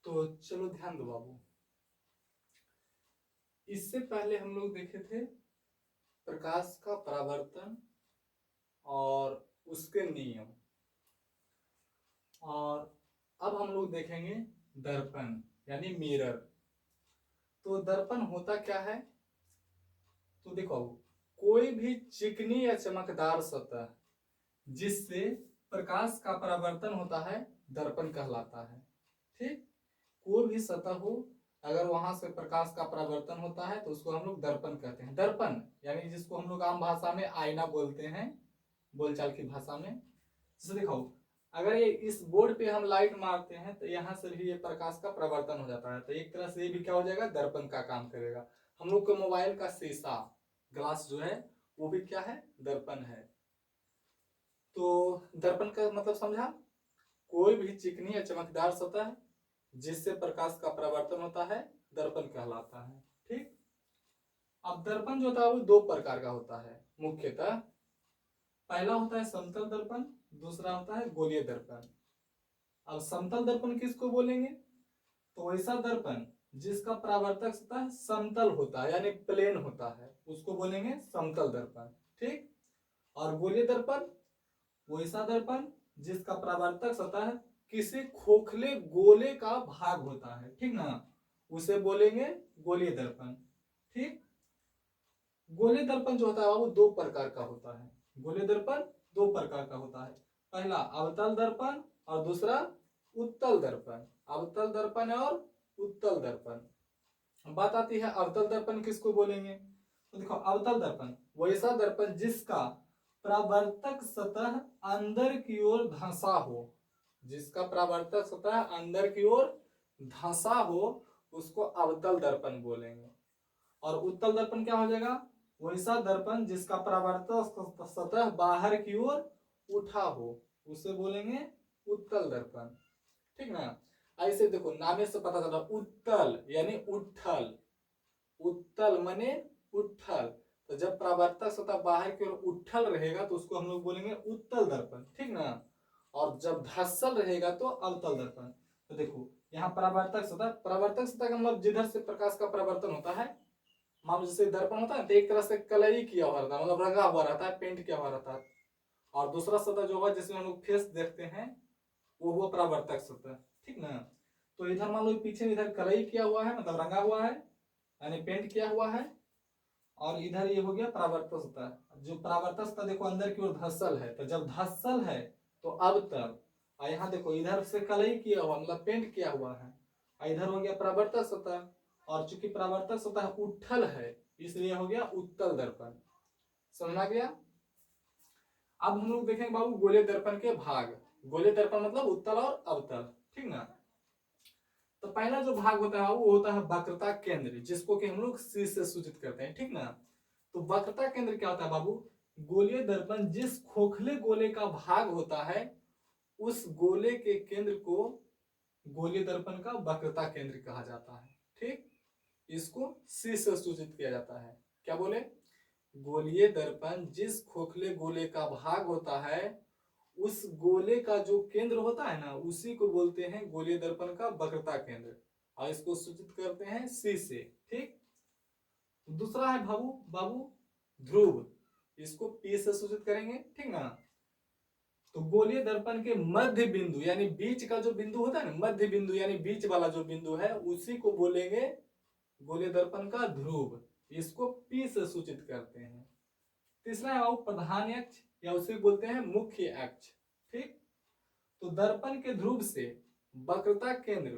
तो चलो ध्यान दो बाबू, इससे पहले हम लोग देखे थे प्रकाश का परावर्तन और उसके नियम, और अब हम लोग देखेंगे दर्पण यानी मिरर। तो दर्पण होता क्या है, तो देखो कोई भी चिकनी या चमकदार सतह जिससे प्रकाश का परावर्तन होता है दर्पण कहलाता है। ठीक, कोई भी सतह हो अगर वहां से प्रकाश का परावर्तन होता है तो उसको हम लोग दर्पण कहते हैं। दर्पण यानी जिसको हम लोग आम भाषा में आईना बोलते हैं, बोलचाल की भाषा में। जैसे देखो अगर ये इस बोर्ड पे हम लाइट मारते हैं तो यहाँ से भी ये प्रकाश का परावर्तन हो जाता है, तो एक तरह से ये भी क्या हो जाएगा, दर्पण का काम करेगा। हम लोग के मोबाइल का शीशा ग्लास जो है वो भी क्या है, दर्पण है। तो दर्पण का मतलब समझा, कोई भी चिकनी या चमकदार सतह जिससे प्रकाश का परावर्तन होता है दर्पण कहलाता है। ठीक, अब दर्पण जो होता है वो दो प्रकार का होता है मुख्यतः। पहला होता है समतल दर्पण, दूसरा होता है गोलीय दर्पण। अब समतल दर्पण किसको बोलेंगे, तो वैसा दर्पण जिसका परावर्तक सतह समतल होता है यानी प्लेन होता है उसको बोलेंगे समतल दर्पण। ठीक, और गोलीय दर्पण वैसा दर्पण जिसका परावर्तक सतह किसी खोखले गोले का भाग होता है, ठीक ना, उसे बोलेंगे गोलीय दर्पण। ठीक, गोलीय दर्पण जो होता है वो दो प्रकार का होता है। गोलीय दर्पण दो प्रकार का होता है, पहला अवतल दर्पण और दूसरा उत्तल दर्पण। अवतल दर्पण और उत्तल दर्पण। बात आती है अवतल दर्पण किसको बोलेंगे, तो देखो अवतल दर्पण वैसा दर्पण जिसका परावर्तक सतह अंदर की ओर धंसा हो, जिसका परावर्तक सतह अंदर की ओर धंसा हो उसको अवतल दर्पण बोलेंगे। और उत्तल दर्पण क्या हो जाएगा, वैसा दर्पण जिसका परावर्तक सतह बाहर की ओर उठा हो उसे बोलेंगे उत्तल दर्पण। ठीक ना, ऐसे देखो नामे से पता चला उत्तल यानी उठल, उत्तल माने उठल, तो जब परावर्तक सतह बाहर की ओर उठल रहेगा तो उसको हम लोग बोलेंगे उत्तल दर्पण। ठीक ना, और जब धसल रहेगा तो अवतल दर्पण। तो देखो यहाँ परावर्तक सतह का मतलब जिधर से प्रकाश का परावर्तन होता है, मान लो जैसे दर्पण होता है तो एक तरह से कलई किया हुआ रहता है, मतलब रंगा हुआ रहता है, पेंट किया हुआ रहता है। और दूसरा सतह जो होगा जिसमें हम लोग फेस देखते हैं वो हुआ परावर्तक सतह। ठीक ना, तो इधर मान लो पीछे इधर कलई किया हुआ है मतलब रंगा हुआ है यानी पेंट किया हुआ है, और इधर ये हो गया परावर्तक सतह। जो परावर्तक सतह देखो अंदर की ओर धसल है, तो जब धसल है तो अब तक, और यहाँ देखो इधर से कलई किया हुआ मतलब पेंट किया हुआ है, और इधर हो गया परावर्तक सतह, और चूंकि परावर्तक सतह उठल है इसलिए हो गया उत्तल दर्पण। समझ आ गया। अब हम लोग देखेंगे बाबू गोलीय दर्पण के भाग। गोलीय दर्पण मतलब उत्तल और अवतल। ठीक ना, तो पहला जो भाग होता है वो होता है वक्रता केंद्र, जिसको कि हम लोग सी से सूचित करते हैं। ठीक ना, तो वक्रता केंद्र क्या होता है बाबू, गोलीय दर्पण जिस खोखले गोले का भाग होता है उस गोले के केंद्र को गोलीय दर्पण का वक्रता केंद्र कहा जाता है। ठीक, इसको सी से सूचित किया जाता है। क्या बोले, गोलीय दर्पण जिस खोखले गोले का भाग होता है उस गोले का जो केंद्र होता है ना उसी को बोलते हैं गोलीय दर्पण का वक्रता केंद्र, और इसको सूचित करते हैं सी से। ठीक, दूसरा है बाबू बाबू ध्रुव, इसको पी से सूचित करेंगे। ठीक ना, तो गोलीय दर्पण के मध्य बिंदु यानी बीच का जो बिंदु होता है ना, मध्य बिंदु यानी बीच वाला जो बिंदु है उसी को बोलेंगे गोलीय दर्पण का ध्रुव, इसको पी से सूचित करते हैं। तीसरा है प्रधान अक्ष या उसे बोलते हैं मुख्य अक्ष। ठीक, तो दर्पण के ध्रुव से वक्रता केंद्र,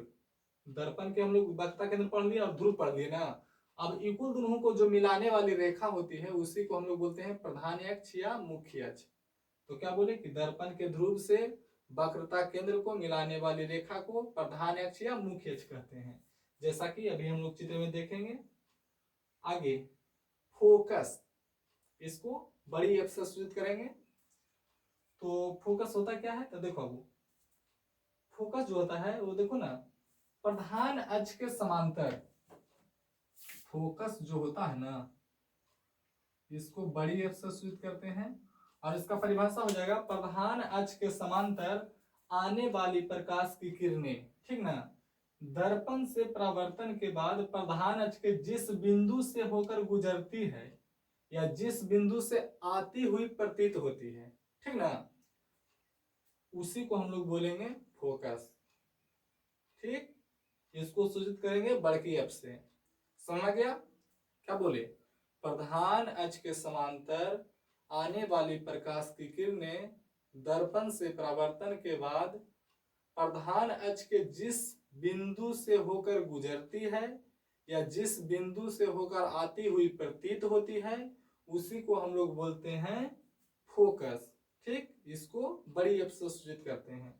दर्पण के हम लोग वक्रता केंद्र पढ़ लिया और ध्रुव पढ़ लिए ना, अब इकुल दोनों को जो मिलाने वाली रेखा होती है उसी को हम लोग बोलते हैं प्रधान अक्ष या मुख्य अक्ष। तो क्या बोले कि दर्पण के ध्रुव से वक्रता केंद्र को मिलाने वाली रेखा को प्रधान अक्ष या मुख्य अक्ष कहते हैं, जैसा कि अभी हम लोग चित्र में देखेंगे। आगे फोकस, इसको बड़ी एफ से सूचित करेंगे। तो फोकस होता क्या है, तो देखो अब फोकस जो होता है वो देखो ना प्रधान अक्ष के समांतर, फोकस जो होता है ना इसको बड़ी एफ से सूचित करते हैं, और इसका परिभाषा हो जाएगा प्रधान अक्ष के समांतर आने वाली प्रकाश की किरणें। ठीक ना, दर्पण से परावर्तन के बाद प्रधान अक्ष के जिस बिंदु से होकर गुजरती है या जिस बिंदु से आती हुई प्रतीत होती है, ठीक ना, उसी को हम लोग बोलेंगे फोकस। ठीक, इसको सूचित करेंगे बड़की एफ से। समझ गया? क्या बोले? प्रधान अक्ष के समांतर आने वाली प्रकाश की किरणें दर्पण से परावर्तन के बाद प्रधान अक्ष के जिस बिंदु से होकर गुजरती है या जिस बिंदु से होकर आती हुई प्रतीत होती है, उसी को हम लोग बोलते हैं फोकस। ठीक, इसको बड़ी एफ से सूचित करते हैं।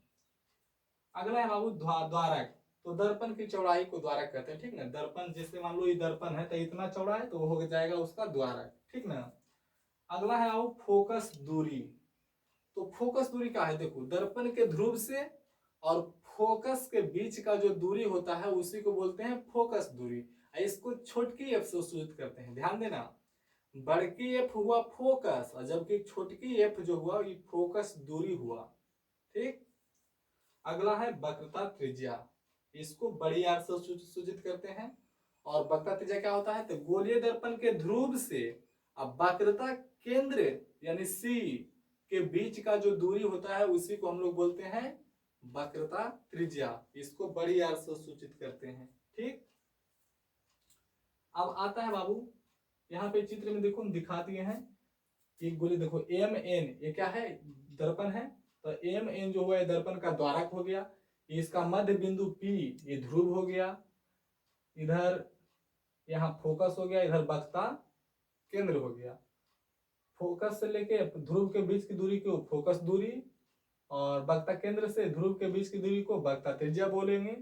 अगला है बाबू द्वारक। तो दर्पण की चौड़ाई को द्वारक कहते हैं, ठीक ना। दर्पण जैसे मान लो ये दर्पण है तो इतना चौड़ा है तो वो हो जाएगा उसका द्वारक, ठीक ना। अगला है बाबू फोकस दूरी। तो फोकस दूरी क्या है? देखो, दर्पण के ध्रुव से और फोकस के बीच का जो दूरी होता है उसी को बोलते हैं फोकस दूरी। इसको छोटकी एफ से सूचित करते हैं। ध्यान देना, बड़की एफ हुआ फोकस और जबकि छोटकी एफ जो हुआ ये फोकस दूरी हुआ। ठीक, अगला है वक्रता त्रिज्या। इसको बड़ी आर से सूचित करते हैं। और वक्रता त्रिज्या क्या होता है? तो गोलीय दर्पण के ध्रुव से अब वक्रता केंद्र यानी सी के बीच का जो दूरी होता है उसी को हम लोग बोलते हैं वक्रता त्रिज्या। इसको बड़ी आर से सूचित करते हैं। ठीक, अब आता है बाबू, यहाँ पे चित्र में देखो दिखा दिए हैं एक गोली। देखो एम एन, ये क्या है? दर्पण है। तो एम एन जो हुआ है दर्पण का द्वारक हो गया। इसका मध्य बिंदु पी ये ध्रुव हो गया। इधर यहाँ फोकस हो गया, इधर वक्रता केंद्र हो गया। फोकस से लेके ध्रुव के बीच की दूरी को फोकस दूरी और वक्रता केंद्र से ध्रुव के बीच की दूरी को वक्रता त्रिज्या बोलेंगे।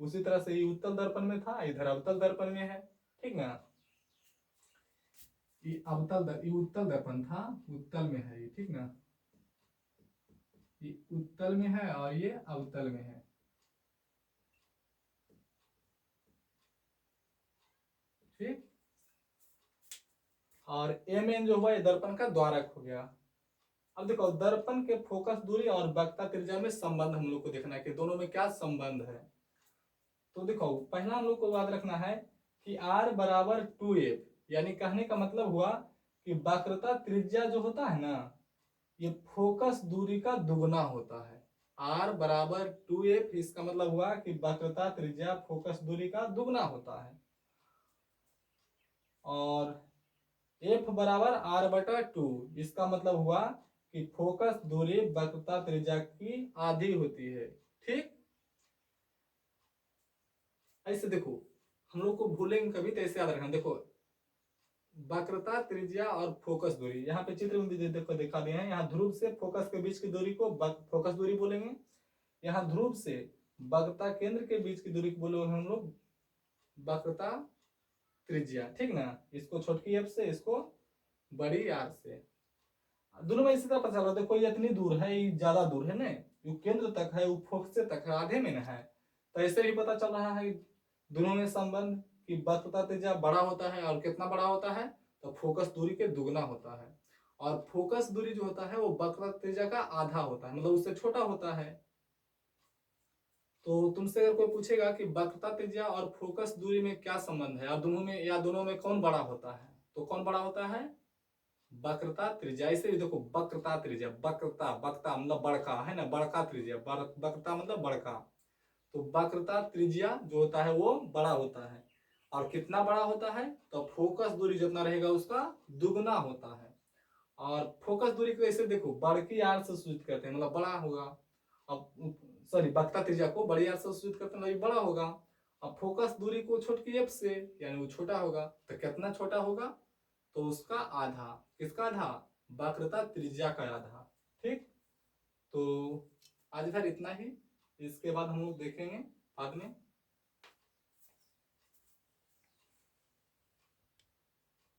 उसी तरह से ये उत्तल दर्पण में था, इधर अवतल दर्पण में है। ठीक ना, ये उत्तल दर्पण था, उत्तल में है ये। ठीक ना, ये उत्तल में है और ये अवतल में है। ठीक, और एम एन जो हुआ ये दर्पण का द्वारक हो गया। अब देखो दर्पण के फोकस दूरी और वक्रता त्रिज्या में संबंध हम लोग को देखना है कि दोनों में क्या संबंध है। तो देखो पहला हम लोग को याद रखना है कि R बराबर 2F, यानी कहने का मतलब हुआ कि वक्रता त्रिज्या जो होता है ना ये फोकस दूरी का दुगना होता है। R बराबर 2F, इसका मतलब हुआ कि वक्रता त्रिज्या फोकस दूरी का दुगना होता है। और F बराबर R/2, इसका मतलब हुआ कि फोकस दूरी वक्रता त्रिज्या की आधी होती है। ठीक, ऐसे देखो हम लोग को भूलेंगे कभी तो ऐसे याद रखना। देखो वक्रता त्रिज्या और फोकस दूरी, यहाँ पे चित्र में देखो दिखा दिए हैं। यहाँ ध्रुव से फोकस के बीच की दूरी को फोकस दूरी बोलेंगे। यहाँ ध्रुव से वक्रता केंद्र के बीच की दूरी को बोलेंगे हम लोग वक्रता त्रिज्या। ठीक ना, इसको छोटकी एफ से, इसको बड़ी आर से। दोनों में इसी तरह पता चल रहा है। देखो ये इतनी दूर है, ये ज्यादा दूर है ना, ये केंद्र तक है, वो फोकस तक है, आधे में ना है। तो ऐसे भी पता चल रहा है दोनों में संबंध कि वक्रता त्रिज्या बड़ा होता है और कितना बड़ा होता है? तो फोकस दूरी के दुगना होता है। और फोकस दूरी जो होता है वो वक्रता त्रिज्या का आधा होता है, मतलब उससे छोटा होता है। तो तुमसे अगर कोई पूछेगा कि वक्रता त्रिज्या और फोकस दूरी में क्या संबंध है, और दोनों में कौन बड़ा होता है, तो कौन बड़ा होता है? वक्रता त्रिज्या। इसे भी देखो वक्रता त्रिज्या, वक्रता मतलब बड़का है ना, बड़का त्रिज्या, वक्रता मतलब बड़का। तो वक्रता त्रिज्या जो होता है वो बड़ा होता है। और कितना बड़ा होता है? तो फोकस दूरी जितना रहेगा उसका दुगना होता है। और फोकस दूरी को ऐसे देखो बड़की आर से सूचित करते हैं, मतलब बड़ा होगा। अब सॉरी, वक्रता त्रिज्या को बड़ी आर से सूचित करते हैं, मतलब बड़ा होगा। अब फोकस दूरी को छोटकी एफ से, यानी वो छोटा होगा। तो कितना छोटा होगा? तो उसका आधा। किसका आधा? वक्रता त्रिज्या का आधा। ठीक, तो आज फिर इतना ही। इसके बाद हम लोग देखेंगे बाद में